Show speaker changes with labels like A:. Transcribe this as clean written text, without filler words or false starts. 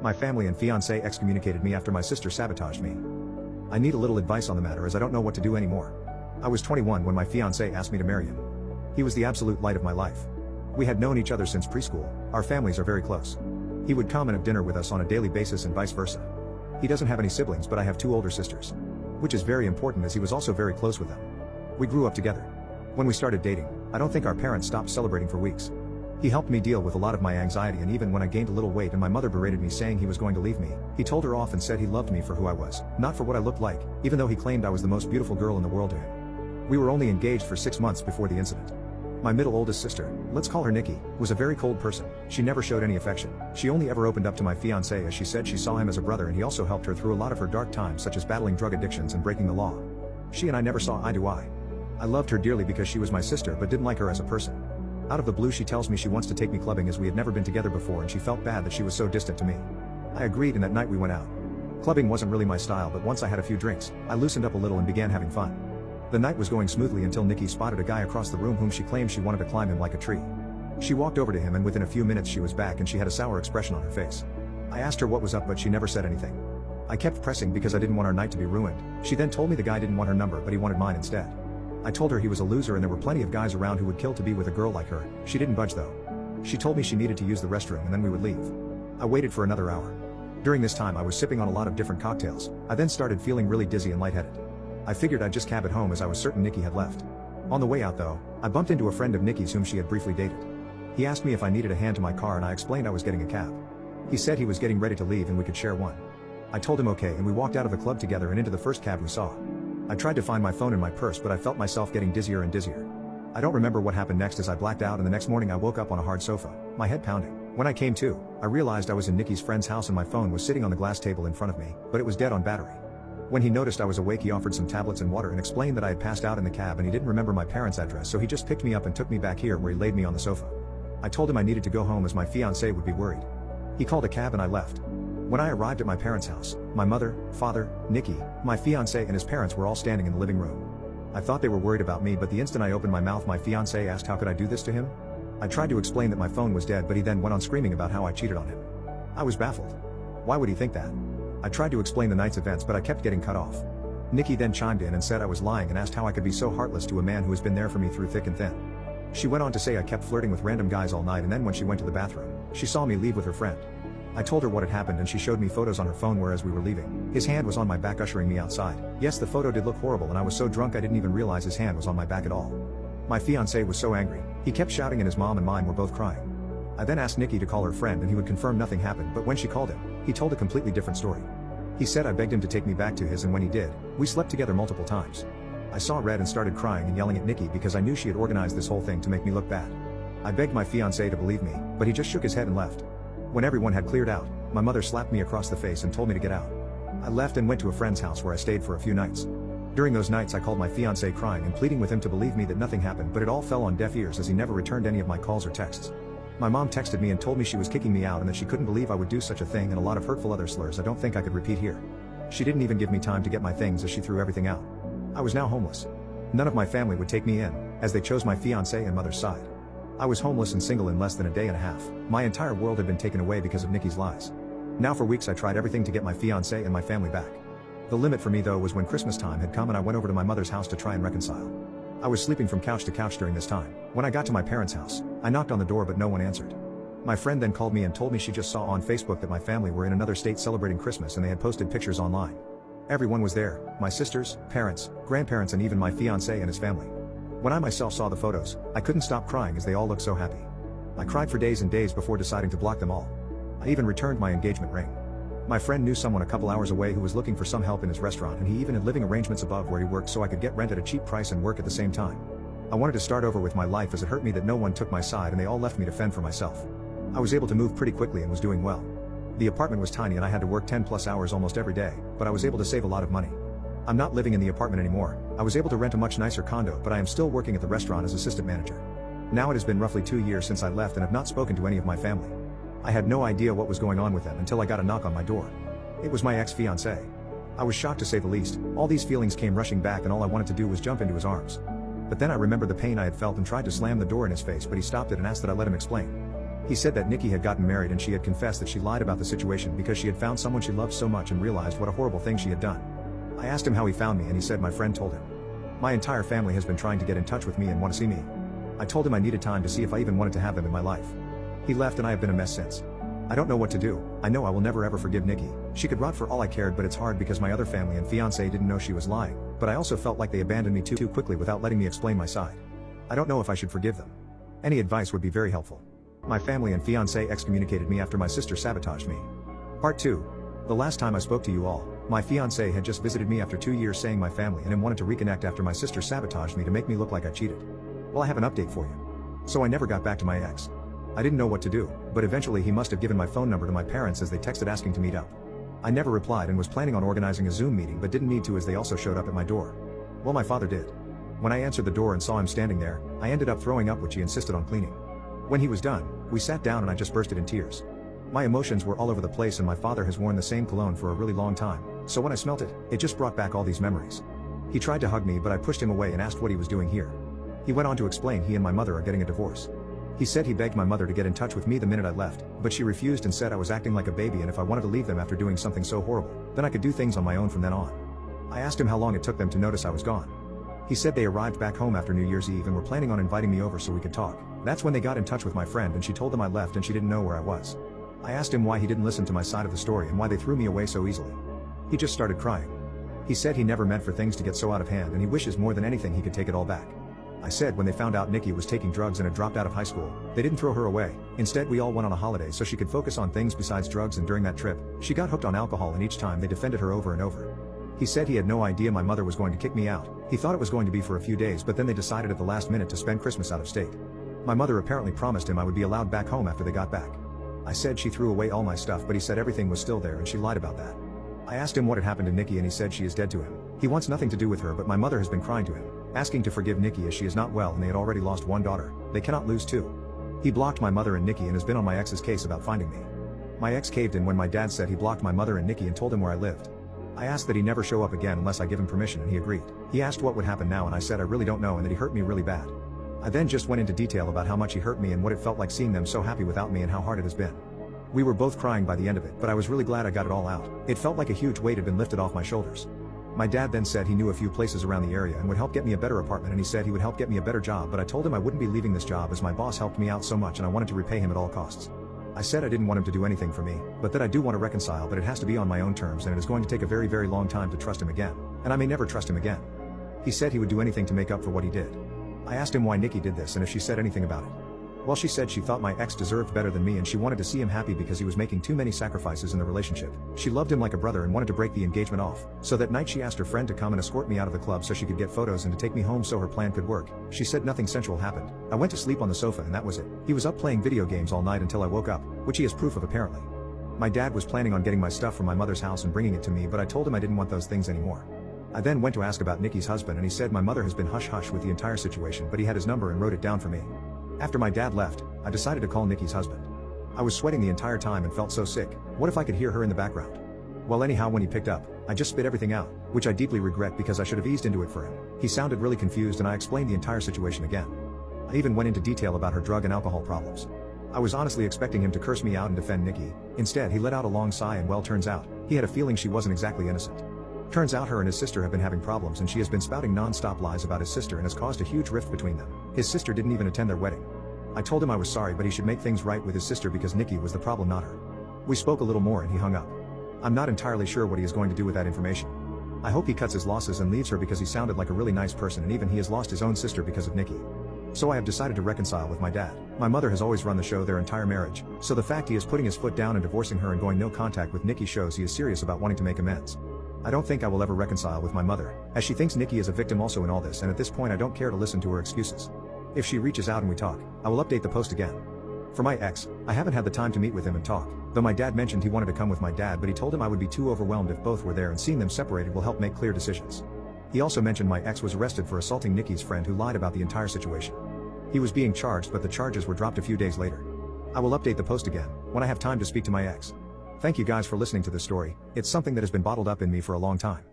A: My family and fiance excommunicated me after my sister sabotaged me. I need a little advice on the matter as I don't know what to do anymore. I was 21 when my fiance asked me to marry him. He was the absolute light of my life. We had known each other since preschool, our families are very close. He would come and have dinner with us on a daily basis and vice versa. He doesn't have any siblings, but I have 2 older sisters. Which is very important as he was also very close with them. We grew up together. When we started dating, I don't think our parents stopped celebrating for weeks. He helped me deal with a lot of my anxiety, and even when I gained a little weight and my mother berated me saying he was going to leave me, he told her off and said he loved me for who I was, not for what I looked like, even though he claimed I was the most beautiful girl in the world to him. We were only engaged for 6 months before the incident. My middle oldest sister, let's call her Nikki, was a very cold person. She never showed any affection. She only ever opened up to my fiancé as she said she saw him as a brother, and he also helped her through a lot of her dark times, such as battling drug addictions and breaking the law. She and I never saw eye to eye. I loved her dearly because she was my sister but didn't like her as a person. Out of the blue she tells me she wants to take me clubbing as we had never been together before, and she felt bad that she was so distant to me. I agreed, and that night we went out. Clubbing wasn't really my style, but once I had a few drinks, I loosened up a little and began having fun. The night was going smoothly until Nikki spotted a guy across the room whom she claimed she wanted to climb him like a tree. She walked over to him, and within a few minutes she was back and she had a sour expression on her face. I asked her what was up, but she never said anything. I kept pressing because I didn't want our night to be ruined. She then told me the guy didn't want her number but he wanted mine instead. I told her he was a loser and there were plenty of guys around who would kill to be with a girl like her. She didn't budge though. She told me she needed to use the restroom and then we would leave. I waited for another hour. During this time I was sipping on a lot of different cocktails. I then started feeling really dizzy and lightheaded. I figured I'd just cab it home as I was certain Nikki had left. On the way out though, I bumped into a friend of Nikki's whom she had briefly dated. He asked me if I needed a hand to my car and I explained I was getting a cab. He said he was getting ready to leave and we could share one. I told him okay and we walked out of the club together and into the first cab we saw. I tried to find my phone in my purse but I felt myself getting dizzier and dizzier. I don't remember what happened next as I blacked out, and the next morning I woke up on a hard sofa, my head pounding. When I came to, I realized I was in Nikki's friend's house and my phone was sitting on the glass table in front of me, but it was dead on battery. When he noticed I was awake he offered some tablets and water and explained that I had passed out in the cab and he didn't remember my parents' address, so he just picked me up and took me back here where he laid me on the sofa. I told him I needed to go home as my fiancé would be worried. He called a cab and I left. When I arrived at my parents' house, my mother, father, Nikki, my fiancé and his parents were all standing in the living room. I thought they were worried about me, but the instant I opened my mouth my fiancé asked how could I do this to him? I tried to explain that my phone was dead, but he then went on screaming about how I cheated on him. I was baffled. Why would he think that? I tried to explain the night's events but I kept getting cut off. Nikki then chimed in and said I was lying and asked how I could be so heartless to a man who has been there for me through thick and thin. She went on to say I kept flirting with random guys all night, and then when she went to the bathroom, she saw me leave with her friend. I told her what had happened and she showed me photos on her phone where as we were leaving, his hand was on my back ushering me outside. Yes, the photo did look horrible and I was so drunk I didn't even realize his hand was on my back at all. My fiancé was so angry, he kept shouting and his mom and mine were both crying. I then asked Nikki to call her friend and he would confirm nothing happened, but when she called him, he told a completely different story. He said I begged him to take me back to his, and when he did, we slept together multiple times. I saw red and started crying and yelling at Nikki because I knew she had organized this whole thing to make me look bad. I begged my fiancé to believe me, but he just shook his head and left. When everyone had cleared out, my mother slapped me across the face and told me to get out. I left and went to a friend's house where I stayed for a few nights. During those nights I called my fiancé crying and pleading with him to believe me that nothing happened, but it all fell on deaf ears as he never returned any of my calls or texts. My mom texted me and told me she was kicking me out and that she couldn't believe I would do such a thing, and a lot of hurtful other slurs I don't think I could repeat here. She didn't even give me time to get my things as she threw everything out. I was now homeless. None of my family would take me in, as they chose my fiancé and mother's side. I was homeless and single in less than a day and a half. My entire world had been taken away because of Nikki's lies. Now for weeks I tried everything to get my fiancé and my family back. The limit for me though was when Christmas time had come and I went over to my mother's house to try and reconcile. I was sleeping from couch to couch during this time. When I got to my parents' house, I knocked on the door but no one answered. My friend then called me and told me she just saw on Facebook that my family were in another state celebrating Christmas and they had posted pictures online. Everyone was there, my sisters, parents, grandparents and even my fiancé and his family. When I myself saw the photos, I couldn't stop crying as they all looked so happy. I cried for days and days before deciding to block them all. I even returned my engagement ring. My friend knew someone a couple hours away who was looking for some help in his restaurant, and he even had living arrangements above where he worked so I could get rent at a cheap price and work at the same time. I wanted to start over with my life as it hurt me that no one took my side and they all left me to fend for myself. I was able to move pretty quickly and was doing well. The apartment was tiny and I had to work 10+ hours almost every day, but I was able to save a lot of money. I'm not living in the apartment anymore. I was able to rent a much nicer condo, but I am still working at the restaurant as assistant manager. Now it has been roughly 2 years since I left and have not spoken to any of my family. I had no idea what was going on with them until I got a knock on my door. It was my ex-fiancé. I was shocked to say the least. All these feelings came rushing back and all I wanted to do was jump into his arms. But then I remembered the pain I had felt and tried to slam the door in his face, but he stopped it and asked that I let him explain. He said that Nikki had gotten married and she had confessed that she lied about the situation because she had found someone she loved so much and realized what a horrible thing she had done. I asked him how he found me and he said my friend told him. My entire family has been trying to get in touch with me and want to see me. I told him I needed time to see if I even wanted to have them in my life. He left and I have been a mess since. I don't know what to do. I know I will never ever forgive Nikki. She could rot for all I cared, but it's hard because my other family and fiance didn't know she was lying, but I also felt like they abandoned me too quickly without letting me explain my side. I don't know if I should forgive them. Any advice would be very helpful. My family and fiance excommunicated me after my sister sabotaged me. Part 2. The last time I spoke to you all, my fiance had just visited me after 2 years saying my family and him wanted to reconnect after my sister sabotaged me to make me look like I cheated. Well, I have an update for you. So I never got back to my ex. I didn't know what to do, but eventually he must have given my phone number to my parents as they texted asking to meet up. I never replied and was planning on organizing a Zoom meeting but didn't need to as they also showed up at my door. Well, my father did. When I answered the door and saw him standing there, I ended up throwing up which he insisted on cleaning. When he was done, we sat down and I just bursted in tears. My emotions were all over the place and my father has worn the same cologne for a really long time, so when I smelt it, it just brought back all these memories. He tried to hug me but I pushed him away and asked what he was doing here. He went on to explain he and my mother are getting a divorce. He said he begged my mother to get in touch with me the minute I left, but she refused and said I was acting like a baby and if I wanted to leave them after doing something so horrible, then I could do things on my own from then on. I asked him how long it took them to notice I was gone. He said they arrived back home after New Year's Eve and were planning on inviting me over so we could talk. That's when they got in touch with my friend and she told them I left and she didn't know where I was. I asked him why he didn't listen to my side of the story and why they threw me away so easily. He just started crying. He said he never meant for things to get so out of hand and he wishes more than anything he could take it all back. I said when they found out Nikki was taking drugs and had dropped out of high school, they didn't throw her away. Instead we all went on a holiday so she could focus on things besides drugs, and during that trip, she got hooked on alcohol and each time they defended her over and over. He said he had no idea my mother was going to kick me out. He thought it was going to be for a few days but then they decided at the last minute to spend Christmas out of state. My mother apparently promised him I would be allowed back home after they got back. I said she threw away all my stuff but he said everything was still there and she lied about that. I asked him what had happened to Nikki and he said she is dead to him. He wants nothing to do with her but my mother has been crying to him, asking to forgive Nikki as she is not well and they had already lost one daughter. They cannot lose two. He blocked my mother and Nikki and has been on my ex's case about finding me. My ex caved in when my dad said he blocked my mother and Nikki and told him where I lived. I asked that he never show up again unless I give him permission and he agreed. He asked what would happen now and I said I really don't know and that he hurt me really bad. I then just went into detail about how much he hurt me and what it felt like seeing them so happy without me and how hard it has been. We were both crying by the end of it, but I was really glad I got it all out. It felt like a huge weight had been lifted off my shoulders. My dad then said he knew a few places around the area and would help get me a better apartment, and he said he would help get me a better job, but I told him I wouldn't be leaving this job as my boss helped me out so much and I wanted to repay him at all costs. I said I didn't want him to do anything for me, but that I do want to reconcile, but it has to be on my own terms and it is going to take a very, very long time to trust him again, and I may never trust him again. He said he would do anything to make up for what he did. I asked him why Nikki did this and if she said anything about it. Well, she said she thought my ex deserved better than me and she wanted to see him happy because he was making too many sacrifices in the relationship. She loved him like a brother and wanted to break the engagement off. So that night she asked her friend to come and escort me out of the club so she could get photos and to take me home so her plan could work. She said nothing sensual happened. I went to sleep on the sofa and that was it. He was up playing video games all night until I woke up, which he has proof of apparently. My dad was planning on getting my stuff from my mother's house and bringing it to me, but I told him I didn't want those things anymore. I then went to ask about Nikki's husband and he said my mother has been hush-hush with the entire situation, but he had his number and wrote it down for me. After my dad left, I decided to call Nikki's husband. I was sweating the entire time and felt so sick. What if I could hear her in the background? Well, anyhow, when he picked up, I just spit everything out, which I deeply regret because I should have eased into it for him. He sounded really confused and I explained the entire situation again. I even went into detail about her drug and alcohol problems. I was honestly expecting him to curse me out and defend Nikki. Instead, he let out a long sigh and well, turns out, he had a feeling she wasn't exactly innocent. Turns out her and his sister have been having problems and she has been spouting non-stop lies about his sister and has caused a huge rift between them. His sister didn't even attend their wedding. I told him I was sorry but he should make things right with his sister because Nikki was the problem, not her. We spoke a little more and he hung up. I'm not entirely sure what he is going to do with that information. I hope he cuts his losses and leaves her because he sounded like a really nice person and even he has lost his own sister because of Nikki. So I have decided to reconcile with my dad. My mother has always run the show their entire marriage, so the fact he is putting his foot down and divorcing her and going no contact with Nikki shows he is serious about wanting to make amends. I don't think I will ever reconcile with my mother, as she thinks Nikki is a victim also in all this, and at this point I don't care to listen to her excuses. If she reaches out and we talk, I will update the post again. For my ex, I haven't had the time to meet with him and talk, though my dad mentioned he wanted to come with my dad, but he told him I would be too overwhelmed if both were there and seeing them separated will help make clear decisions. He also mentioned my ex was arrested for assaulting Nikki's friend who lied about the entire situation. He was being charged but the charges were dropped a few days later. I will update the post again, when I have time to speak to my ex. Thank you guys for listening to this story. It's something that has been bottled up in me for a long time.